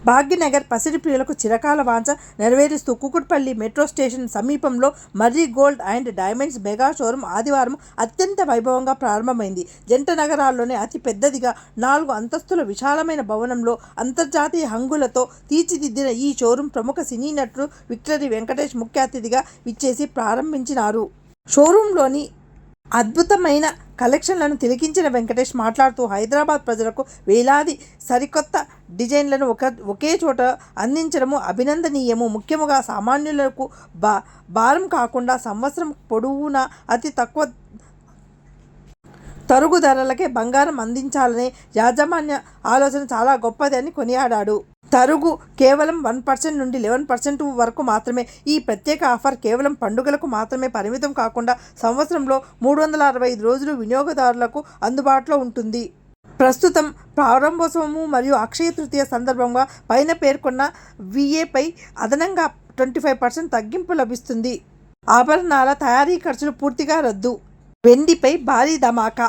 భాగ్యనగర్ పసిడి ప్రియులకు చిరకాల వాంఛ నెరవేరుస్తూ కూకట్పల్లి మెట్రో స్టేషన్ సమీపంలో Marri gold and diamonds mega showroom ఆదివారం అత్యంత వైభవంగా ప్రారంభమైంది. జంట నగరాల్లోనే అతి పెద్దదిగా 4 అంతస్తుల విశాలమైన భవనంలో అంతర్జాతీయ హంగులతో తీర్చిదిద్దిన ఈ షోరూం ప్రముఖ సినీ నటుడు విక్టరీ వెంకటేష్ ముఖ్య అతిథిగా విచ్చేసి ప్రారంభించినారు. షోరూంలోని అద్భుతమైన కలెక్షన్లను తిలకించిన వెంకటేష్ మాట్లాడుతూ హైదరాబాద్ ప్రజలకు వేలాది సరికొత్త డిజైన్లను ఒకే చోట అందించడము అభినందనీయము. ముఖ్యముగా సామాన్యులకు భారం కాకుండా సంవత్సరం పొడవునా అతి తక్కువ తరుగు ధరలకే బంగారం అందించాలనే యాజమాన్య ఆలోచన చాలా గొప్పది అని కొనియాడాడు. తరుగు కేవలం 1% నుండి 11% వరకు మాత్రమే. ఈ ప్రత్యేక ఆఫర్ కేవలం పండుగలకు మాత్రమే పరిమితం కాకుండా సంవత్సరంలో 365 రోజులు వినియోగదారులకు అందుబాటులో ఉంటుంది. ప్రస్తుతం ప్రారంభోత్సవము మరియు అక్షయ తృతీయ సందర్భంగా పైన పేర్కొన్న VAపై అదనంగా 25% తగ్గింపు లభిస్తుంది. ఆభరణాల తయారీ ఖర్చులు పూర్తిగా రద్దు. వెండిపై భారీ ధమాకా.